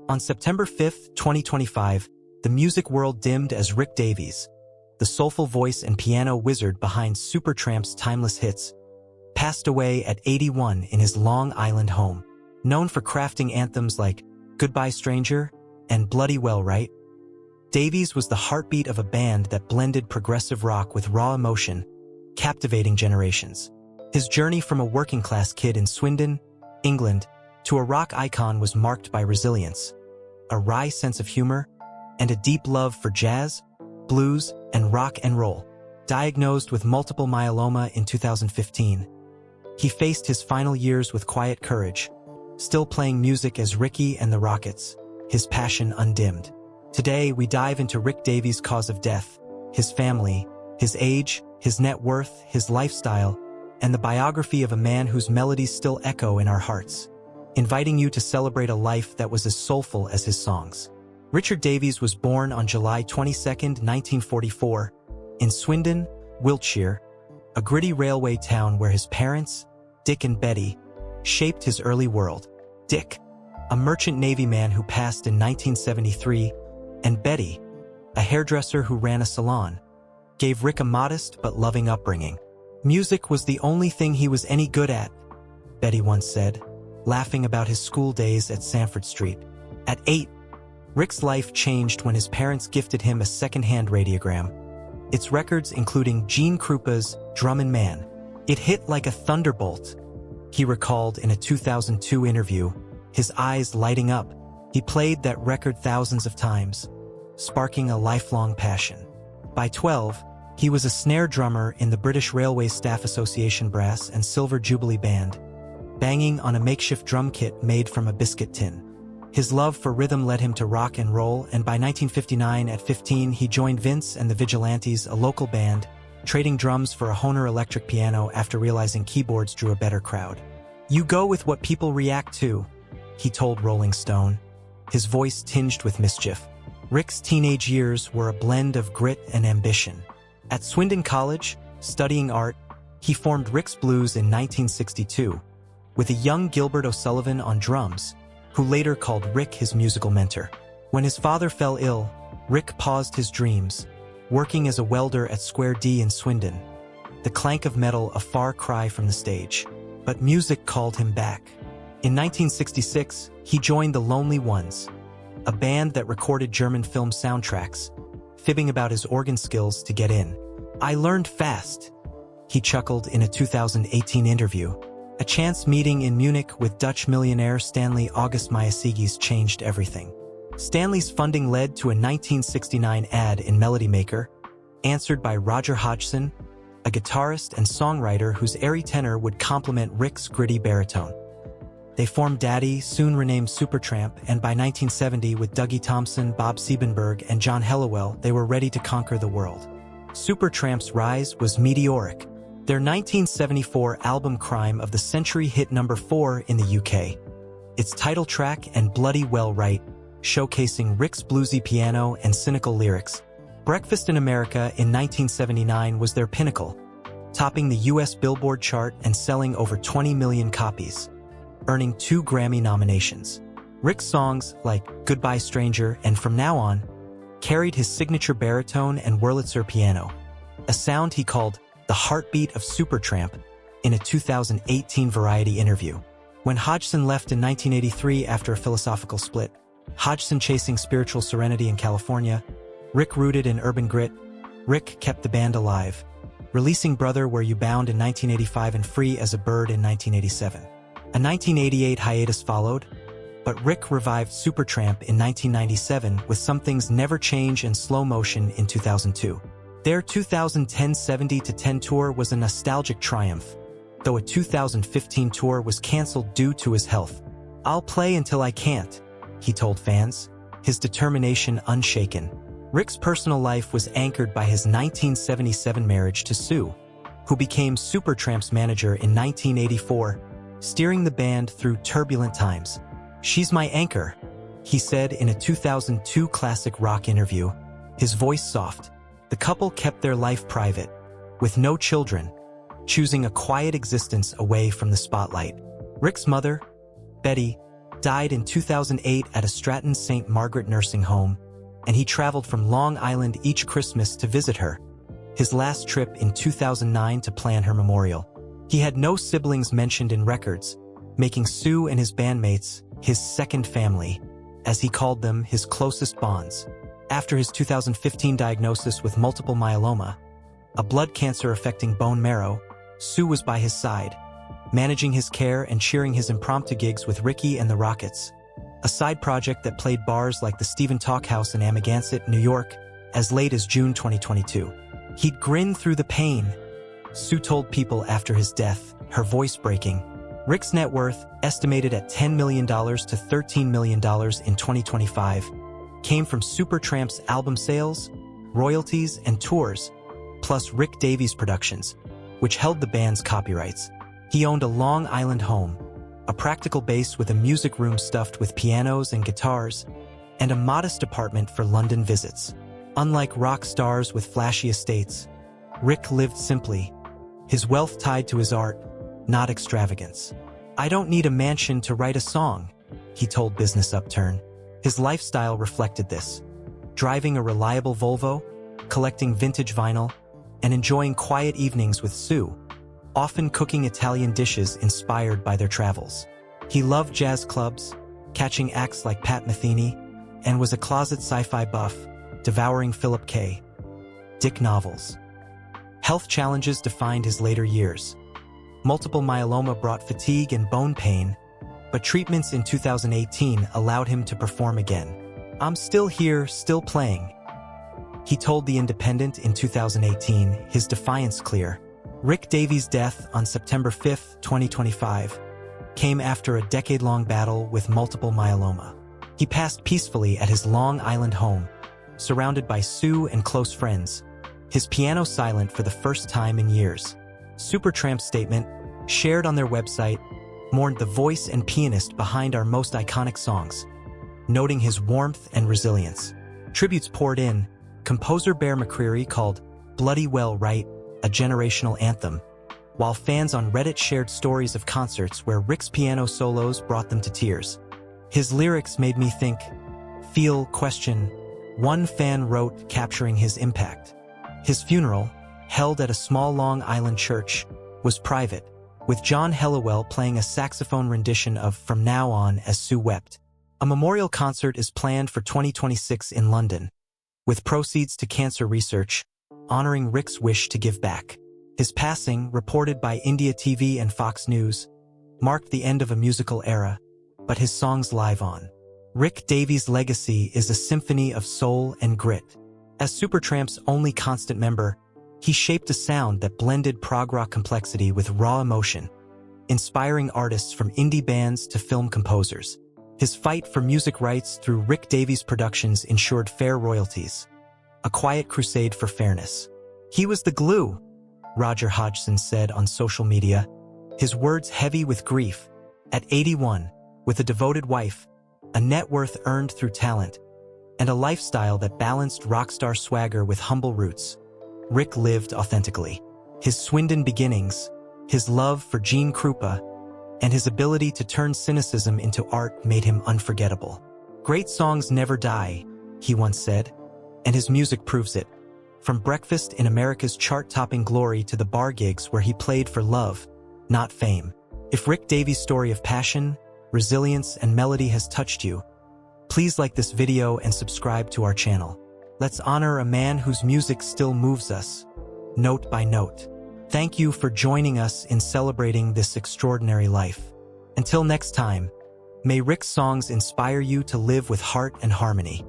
On September 5, 2025, the music world dimmed as Rick Davies, the soulful voice and piano wizard behind Supertramp's timeless hits, passed away at 81 in his Long Island home. Known for crafting anthems like Goodbye Stranger and Bloody Well Right, Davies was the heartbeat of a band that blended progressive rock with raw emotion, captivating generations. His journey from a working-class kid in Swindon, England, to a rock icon was marked by resilience, a wry sense of humor, and a deep love for jazz, blues, and rock and roll. Diagnosed with multiple myeloma in 2015, he faced his final years with quiet courage, still playing music as Ricky and the Rockets, his passion undimmed. Today, we dive into Rick Davies' cause of death, his family, his age, his net worth, his lifestyle, and the biography of a man whose melodies still echo in our hearts, inviting you to celebrate a life that was as soulful as his songs. Richard Davies was born on July 22, 1944, in Swindon, Wiltshire, a gritty railway town where his parents, Dick and Betty, shaped his early world. Dick, a merchant Navy man who passed in 1973, and Betty, a hairdresser who ran a salon, gave Rick a modest but loving upbringing. Music was the only thing he was any good at, Betty once said, laughing about his school days at Sanford Street. At 8, Rick's life changed when his parents gifted him a second-hand radiogram, its records including Gene Krupa's Drummin' Man. It hit like a thunderbolt, he recalled in a 2002 interview, his eyes lighting up. He played that record thousands of times, sparking a lifelong passion. By 12, he was a snare drummer in the British Railway Staff Association Brass and Silver Jubilee Band, banging on a makeshift drum kit made from a biscuit tin. His love for rhythm led him to rock and roll, and by 1959, at 15, he joined Vince and the Vigilantes, a local band, trading drums for a Hohner electric piano after realizing keyboards drew a better crowd. "You go with what people react to," he told Rolling Stone, his voice tinged with mischief. Rick's teenage years were a blend of grit and ambition. At Swindon College, studying art, he formed Rick's Blues in 1962, with a young Gilbert O'Sullivan on drums, who later called Rick his musical mentor. When his father fell ill, Rick paused his dreams, working as a welder at Square D in Swindon, the clank of metal a far cry from the stage. But music called him back. In 1966, he joined the Lonely Ones, a band that recorded German film soundtracks, fibbing about his organ skills to get in. "I learned fast," he chuckled in a 2018 interview. A chance meeting in Munich with Dutch millionaire Stanley August Mayasigis changed everything. Stanley's funding led to a 1969 ad in Melody Maker, answered by Roger Hodgson, a guitarist and songwriter whose airy tenor would complement Rick's gritty baritone. They formed Daddy, soon renamed Supertramp, and by 1970, with Dougie Thompson, Bob Siebenberg, and John Helliwell, they were ready to conquer the world. Supertramp's rise was meteoric. Their 1974 album Crime of the Century hit number 4 in the UK. Its title track and Bloody Well Right, showcasing Rick's bluesy piano and cynical lyrics. Breakfast in America in 1979 was their pinnacle, topping the US Billboard chart and selling over 20 million copies, earning 2 Grammy nominations. Rick's songs like Goodbye Stranger and From Now On carried his signature baritone and Wurlitzer piano, a sound he called the heartbeat of Supertramp in a 2018 Variety interview. When Hodgson left in 1983 after a philosophical split, Hodgson chasing spiritual serenity in California, Rick rooted in urban grit, Rick kept the band alive, releasing Brother Where You Bound in 1985 and Free as a Bird in 1987. A 1988 hiatus followed, but Rick revived Supertramp in 1997 with Some Things Never Change and Slow Motion in 2002. Their 2010 70-10 tour was a nostalgic triumph, though a 2015 tour was canceled due to his health. "I'll play until I can't," he told fans, his determination unshaken. Rick's personal life was anchored by his 1977 marriage to Sue, who became Supertramp's manager in 1984, steering the band through turbulent times. "She's my anchor," he said in a 2002 classic rock interview, his voice soft. The couple kept their life private, with no children, choosing a quiet existence away from the spotlight. Rick's mother, Betty, died in 2008 at a Stratton St. Margaret nursing home, and he traveled from Long Island each Christmas to visit her. His last trip in 2009 to plan her memorial. He had no siblings mentioned in records, making Sue and his bandmates his second family, as he called them, his closest bonds. After his 2015 diagnosis with multiple myeloma, a blood cancer affecting bone marrow, Sue was by his side, managing his care and cheering his impromptu gigs with Ricky and the Rockets, a side project that played bars like the Stephen Talk House in Amagansett, New York, as late as June 2022. He'd grin through the pain, Sue told People after his death, her voice breaking. Rick's net worth, estimated at $10 million to $13 million in 2025, came from Supertramp's album sales, royalties, and tours, plus Rick Davies Productions, which held the band's copyrights. He owned a Long Island home, a practical base with a music room stuffed with pianos and guitars, and a modest apartment for London visits. Unlike rock stars with flashy estates, Rick lived simply, his wealth tied to his art, not extravagance. "I don't need a mansion to write a song," he told Business Upturn. His lifestyle reflected this, driving a reliable Volvo, collecting vintage vinyl, and enjoying quiet evenings with Sue, often cooking Italian dishes inspired by their travels. He loved jazz clubs, catching acts like Pat Metheny, and was a closet sci-fi buff, devouring Philip K. Dick novels. Health challenges defined his later years. Multiple myeloma brought fatigue and bone pain, but treatments in 2018 allowed him to perform again. "I'm still here, still playing," he told The Independent in 2018, his defiance clear. Rick Davies' death on September 5, 2025, came after a decade-long battle with multiple myeloma. He passed peacefully at his Long Island home, surrounded by Sue and close friends, his piano silent for the first time in years. Supertramp's statement, shared on their website, mourned the voice and pianist behind our most iconic songs, noting his warmth and resilience. Tributes poured in. Composer Bear McCreary called Bloody Well Right a generational anthem, while fans on Reddit shared stories of concerts where Rick's piano solos brought them to tears. "His lyrics made me think, feel, question," one fan wrote, capturing his impact. His funeral, held at a small Long Island church, was private, with John Helliwell playing a saxophone rendition of From Now On as Sue wept. A memorial concert is planned for 2026 in London, with proceeds to cancer research, honoring Rick's wish to give back. His passing, reported by India TV and Fox News, marked the end of a musical era, but his songs live on. Rick Davies' legacy is a symphony of soul and grit. As Supertramp's only constant member, he shaped a sound that blended prog rock complexity with raw emotion, inspiring artists from indie bands to film composers. His fight for music rights through Rick Davies Productions ensured fair royalties, a quiet crusade for fairness. "He was the glue," Roger Hodgson said on social media, his words heavy with grief. At 81, with a devoted wife, a net worth earned through talent, and a lifestyle that balanced rockstar swagger with humble roots, Rick lived authentically. His Swindon beginnings, his love for Gene Krupa, and his ability to turn cynicism into art made him unforgettable. "Great songs never die," he once said, and his music proves it. From Breakfast in America's chart-topping glory to the bar gigs where he played for love, not fame. If Rick Davies' story of passion, resilience, and melody has touched you, please like this video and subscribe to our channel. Let's honor a man whose music still moves us, note by note. Thank you for joining us in celebrating this extraordinary life. Until next time, may Rick's songs inspire you to live with heart and harmony.